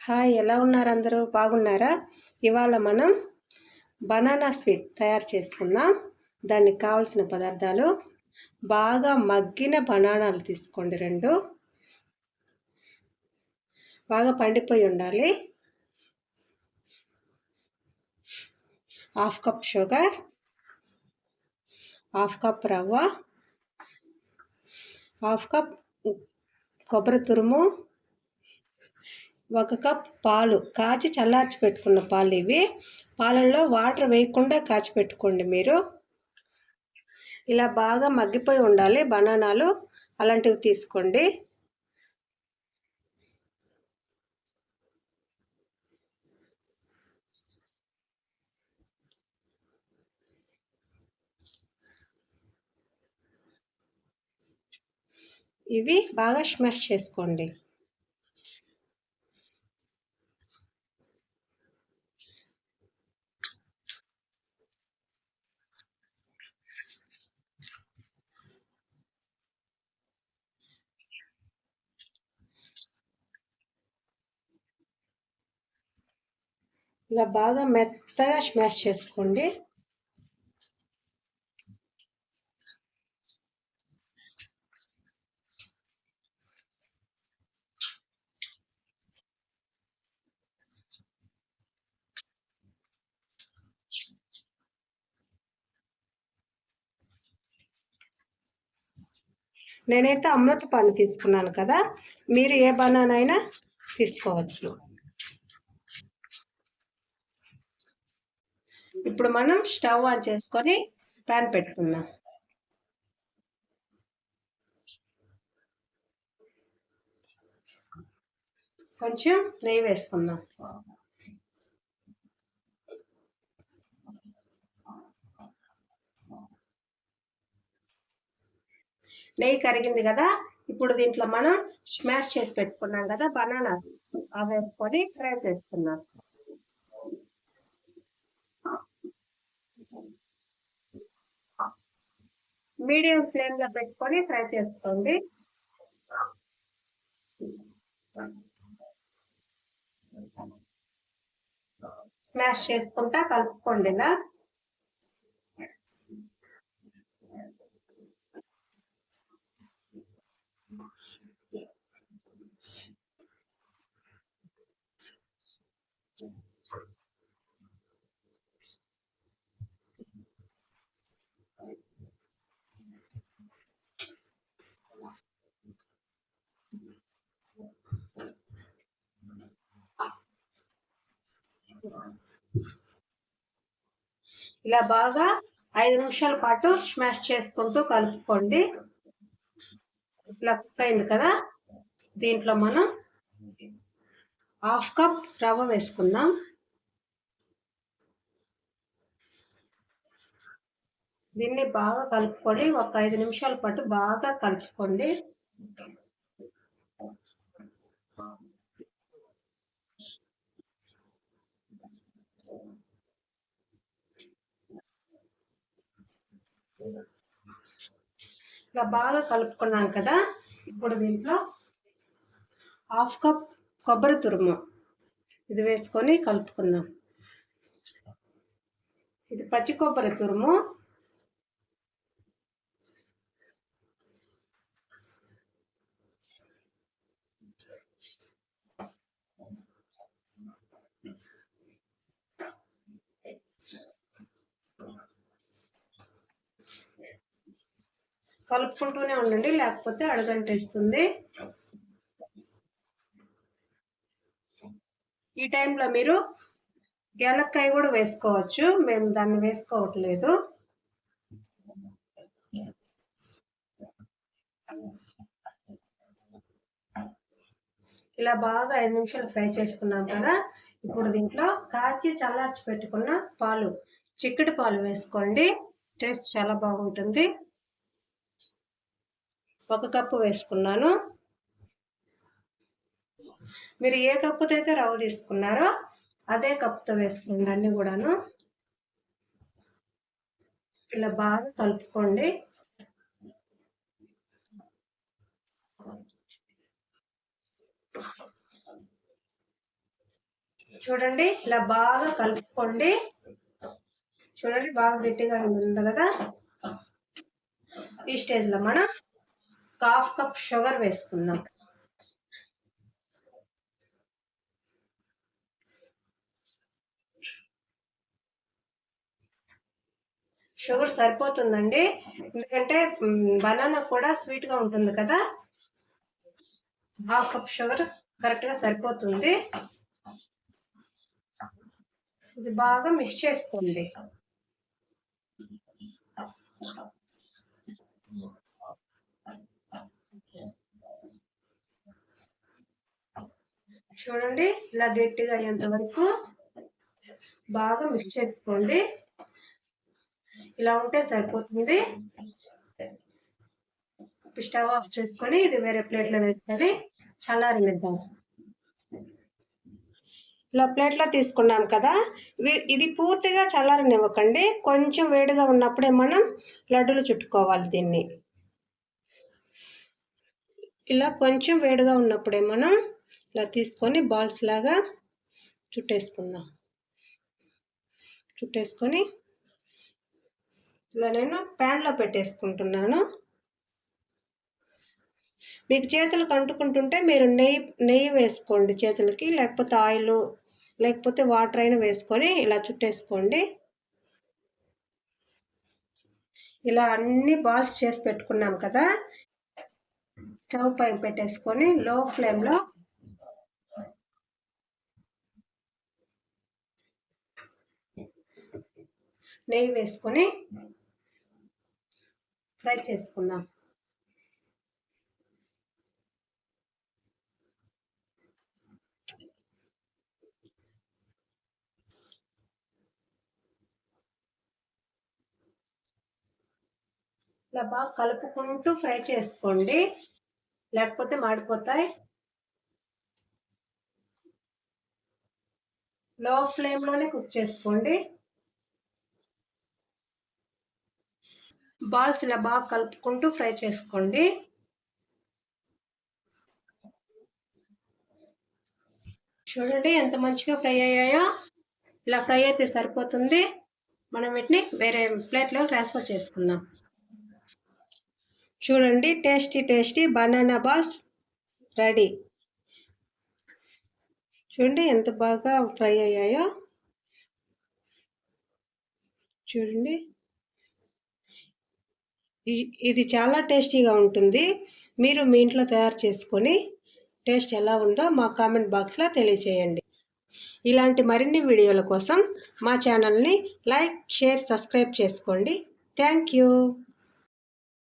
Hi, ఎలా ఉన్నారు అందరూ? బాగున్నారా? ఇవాళ మనం బనానా స్వీట్ తయారు చేసుకున్నాం. దానికి కావలసిన పదార్థాలు: బాగా మగ్గిన బనానాలు తీసుకోండి, 2 బాగా పండిపోయి ఉండాలి. 1/2 కప్ షుగర్, 1/2 కప్ రవ్వ, 1/2 కప్ కొబ్బరి తురుము, 1 కప్ పాలు, కాచి చల్లార్చి పెట్టుకున్న పాలు. ఇవి పాలల్లో వాటర్ వేయకుండా కాచి పెట్టుకోండి మీరు. ఇలా బాగా మగ్గిపోయి ఉండాలి బనానాలు, అలాంటివి తీసుకోండి. ఇవి బాగా స్మాష్ చేసుకోండి. ఇలా బాగా మెత్తగా స్మాష్ చేసుకోండి. నేనైతే అమృత పాలు తీసుకున్నాను కదా, మీరు ఏ బనానా అయినా తీసుకోవచ్చు. ఇప్పుడు మనం స్టవ్ ఆన్ చేసుకొని ప్యాన్ పెట్టుకుందాం. కొంచెం నెయ్యి వేసుకుందాం. నెయ్యి కరిగింది కదా, ఇప్పుడు దీంట్లో మనం స్మాష్ చేసి పెట్టుకున్నాం కదా బనానా, అవి వేసుకొని ఫ్రై చేసుకున్నాం. మీడియం ఫ్లేమ్లో పెట్టుకొని ఫ్రై చేసుకోండి. స్మాష్ చేసుకుంటా కలుపుకోండి. ఇలా బాగా 5 నిమిషాల పాటు స్మాష్ చేసుకుంటూ కలుపుకోండి. ఇట్లా కుక్ అయింది కదా, దీంట్లో మనం 1/2 కప్ రవ్వ వేసుకుందాం. దీన్ని బాగా కలుపుకొని ఒక 5 నిమిషాల పాటు బాగా కలుపుకోండి. ఇలా బాగా కలుపుకున్నాం కదా, ఇప్పుడు దీంట్లో 1/2 కప్ కొబ్బరి తురుము ఇది వేసుకొని కలుపుకుందాం. ఇది పచ్చి కొబ్బరి తురుము. కలుపుకుంటూనే ఉండండి, లేకపోతే అడుగంటేస్తుంది. ఈ టైంలో మీరు యాలక్కాయ కూడా వేసుకోవచ్చు, మేము దాన్ని వేసుకోవట్లేదు. ఇలా బాగా 5 నిమిషాలు ఫ్రై చేసుకున్నాం కదా, ఇప్పుడు దీంట్లో కాచి చల్లార్చి పెట్టుకున్న పాలు, చిక్కటి పాలు వేసుకోండి. టేస్ట్ చాలా బాగుంటుంది. 1 కప్పు వేసుకున్నాను. మీరు ఏ కప్పుతో అయితే రవ్వ తీసుకున్నారో అదే కప్పుతో వేసుకోండి అన్ని కూడాను. ఇలా బాగా కలుపుకోండి. చూడండి ఇలా బాగా కలుపుకోండి. చూడండి బాగా గట్టిగా ఉంది కదా. ఈ స్టేజ్లో మనం 1/2 కప్ షుగర్ వేసుకుందాం. షుగర్ సరిపోతుందండి, ఎందుకంటే బనానా కూడా స్వీట్గా ఉంటుంది కదా. 1/2 కప్ షుగర్ కరెక్ట్గా సరిపోతుంది. ఇది బాగా మిక్స్ చేసుకోండి. చూడండి ఇలా గట్టిగా అయ్యేంత వరకు బాగా మిక్స్ చేసుకోండి. ఇలా ఉంటే సరిపోతుంది. స్టవ్ ఆఫ్ చేసుకొని ఇది వేరే ప్లేట్లో వేసుకొని చల్లారనిద్దాం. ఇలా ప్లేట్లో తీసుకున్నాం కదా, ఇది పూర్తిగా చల్లారనివ్వకండి. కొంచెం వేడిగా ఉన్నప్పుడే మనం లడ్డూలు చుట్టుకోవాలి. దీన్ని ఇలా కొంచెం వేడిగా ఉన్నప్పుడే మనం ఇలా తీసుకొని బాల్స్ లాగా చుట్టేసుకుందాం. చుట్టేసుకొని ఇలా నేను ప్యాన్లో పెట్టేసుకుంటున్నాను. మీకు చేతులకు అంటుకుంటుంటే మీరు నెయ్యి వేసుకోండి చేతులకి, లేకపోతే ఆయిల్, లేకపోతే వాటర్ అయినా వేసుకొని ఇలా చుట్టేసుకోండి. ఇలా అన్ని బాల్స్ చేసి పెట్టుకున్నాం కదా, స్టవ్ పైన పెట్టేసుకొని లో ఫ్లేమ్లో నెయ్యి వేసుకొని ఫ్రై చేసుకుందాం. ఇలా బాగా కలుపుకుంటూ ఫ్రై చేసుకోండి, లేకపోతే మాడిపోతాయి. లో ఫ్లేమ్లోనే కుక్ చేసుకోండి. బాల్స్ ఇలా బాగా కలుపుకుంటూ ఫ్రై చేసుకోండి. చూడండి ఎంత మంచిగా ఫ్రై అయ్యాయో. ఇలా ఫ్రై అయితే సరిపోతుంది. మనం వీటిని వేరే ప్లేట్లో ట్రాన్స్ఫర్ చేసుకుందాం. చూడండి టేస్టీ బనానా బాల్స్ రెడీ. చూడండి ఎంత బాగా ఫ్రై అయ్యాయో. చూడండి ఇది చాలా టేస్టీగా ఉంటుంది. మీరు మీ ఇంట్లో తయారు చేసుకొని టేస్ట్ ఎలా ఉందో మా కామెంట్ బాక్స్లో తెలియచేయండి. ఇలాంటి మరిన్ని వీడియోల కోసం మా ఛానల్ని లైక్, షేర్, సబ్స్క్రైబ్ చేసుకోండి. Thank you.